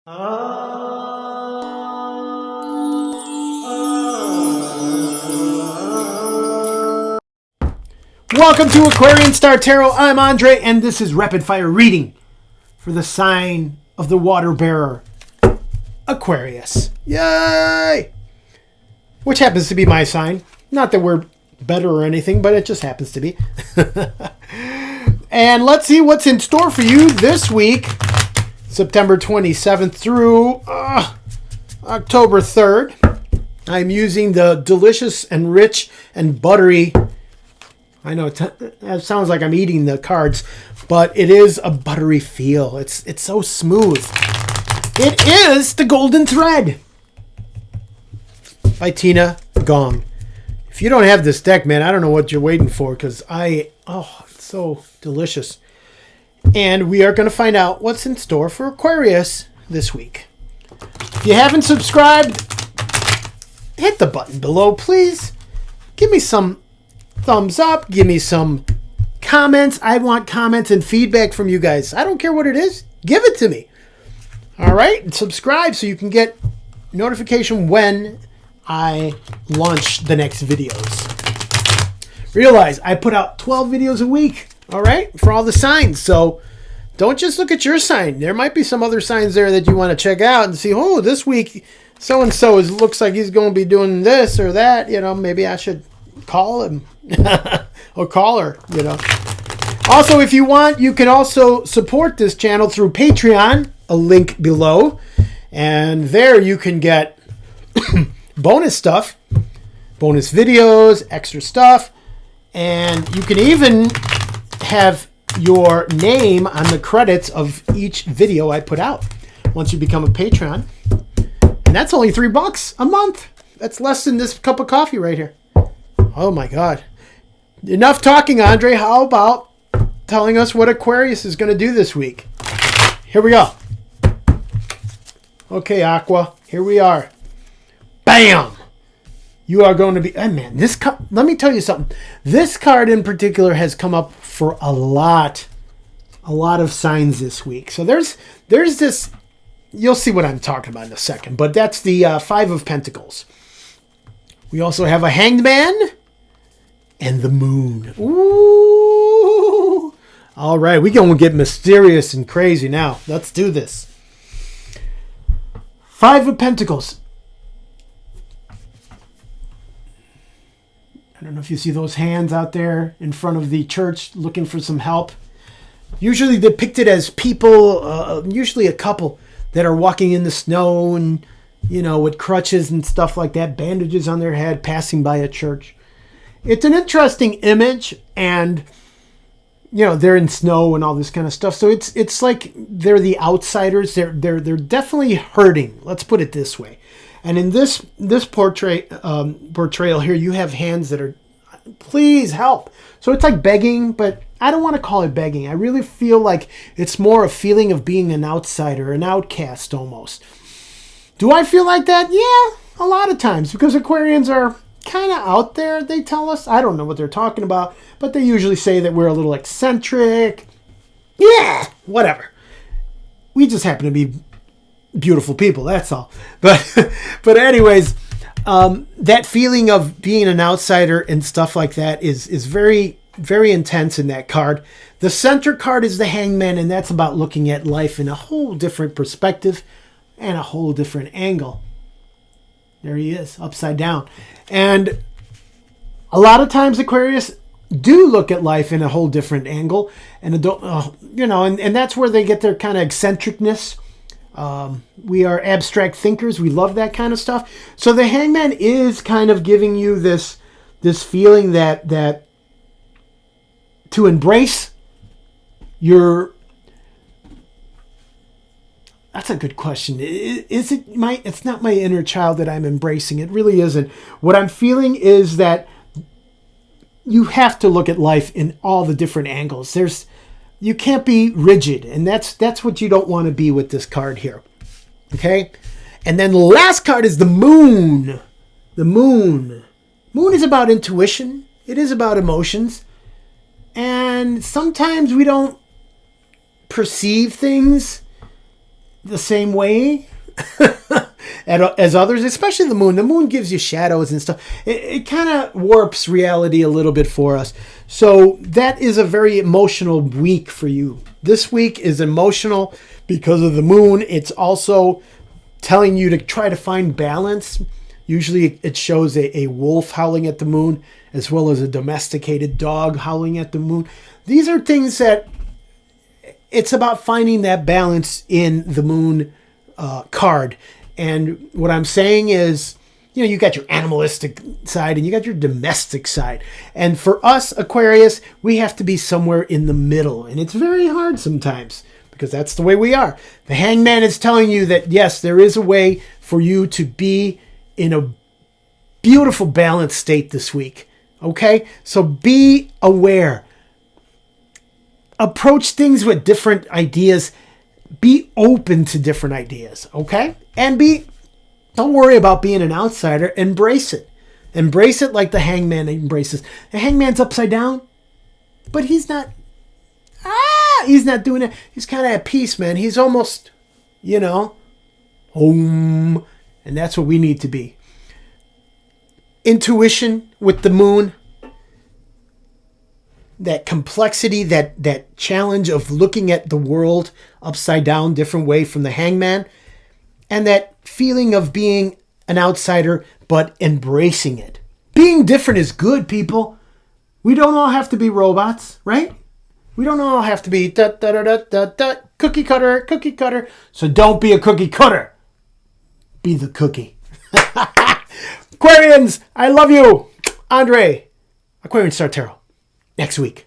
Welcome to Aquarian Star Tarot. I'm Andre, and this is rapid fire reading for the sign of the water bearer, Aquarius. Yay! Which happens to be my sign. Not that we're better or anything, but it just happens to be. And let's see what's in store for you this week, September 27th through October 3rd. I'm using the delicious and rich and buttery, I know it sounds like I'm eating the cards, but it is a buttery feel. It's so smooth. It is The Golden Thread by Tina Gong. If you don't have this deck, man, I don't know what you're waiting for, because it's so delicious. And we are going to find out what's in store for Aquarius this week. If you haven't subscribed, hit the button below, please. Give me some thumbs up. Give me some comments. I want comments and feedback from you guys. I don't care what it is. Give it to me. All right? And subscribe so you can get notification when I launch the next videos. Realize I put out 12 videos a week. All right? For all the signs. So don't just look at your sign. There might be some other signs there that you want to check out and see, oh, this week so-and-so looks like he's going to be doing this or that. You know, maybe I should call him or call her, you know. Also, if you want, you can also support this channel through Patreon, a link below. And there you can get bonus stuff, bonus videos, extra stuff. And you can even have your name on the credits of each video I put out once you become a patron. And that's only $3 a month. That's less than this cup of coffee right here. Oh my God. Enough talking, Andre. How about telling us what Aquarius is going to do this week? Here we go. Okay, Aqua. Here we are. Bam! You are going to be... Oh, man, let me tell you something. This card in particular has come up for a lot of signs this week. So there's this... You'll see what I'm talking about in a second. But that's the Five of Pentacles. We also have a Hanged Man and the Moon. Ooh! All right, we're going to get mysterious and crazy now. Let's do this. Five of Pentacles. I don't know if you see those hands out there in front of the church looking for some help. Usually depicted as people, usually a couple that are walking in the snow and, you know, with crutches and stuff like that, bandages on their head, passing by a church. It's an interesting image, and, you know, they're in snow and all this kind of stuff. So it's like they're the outsiders. They're definitely hurting. Let's put it this way. And in this portrayal here, you have hands that are, please help. So it's like begging, but I don't want to call it begging. I really feel like it's more a feeling of being an outsider, an outcast almost. Do I feel like that? Yeah, a lot of times, because Aquarians are kind of out there, they tell us. I don't know what they're talking about, but they usually say that we're a little eccentric. Yeah, whatever. We just happen to be beautiful people, that's all. But anyways, that feeling of being an outsider and stuff like that is very, very intense in that card. The center card is the Hangman, and that's about looking at life in a whole different perspective and a whole different angle. There he is, upside down. And a lot of times Aquarius do look at life in a whole different angle, and and that's where they get their kind of eccentricness. We are abstract thinkers. We love that kind of stuff. So the Hangman is kind of giving you this feeling that to embrace your... That's a good question. Is it it's not my inner child that I'm embracing. It really isn't. What I'm feeling is that you have to look at life in all the different angles. You can't be rigid, and that's what you don't want to be with this card here. Okay? And then the last card is the Moon. The Moon. Moon is about intuition. It is about emotions. And sometimes we don't perceive things the same way as others, especially the moon. The moon gives you shadows and stuff. It kind of warps reality a little bit for us. So that is a very emotional week for you. This week is emotional because of the moon. It's also telling you to try to find balance. Usually it shows a wolf howling at the moon as well as a domesticated dog howling at the moon. These are things that it's about finding that balance in the moon card. And what I'm saying is, you got your animalistic side and you got your domestic side. And for us, Aquarius, we have to be somewhere in the middle. And it's very hard sometimes because that's the way we are. The Hangman is telling you that, yes, there is a way for you to be in a beautiful balanced state this week. Okay? So be aware. Approach things with different ideas. Be open to different ideas, okay? And don't worry about being an outsider. Embrace it. Embrace it like the Hangman embraces. The Hangman's upside down, but he's not doing it. He's kind of at peace, man. He's almost, home. And that's what we need to be. Intuition with the moon. That complexity, that challenge of looking at the world upside down, different way from the Hangman. And that feeling of being an outsider, but embracing it. Being different is good, people. We don't all have to be robots, right? We don't all have to be cookie cutter. So don't be a cookie cutter. Be the cookie. Aquarians, I love you. Andre, Aquarian Star Tarot. Next week.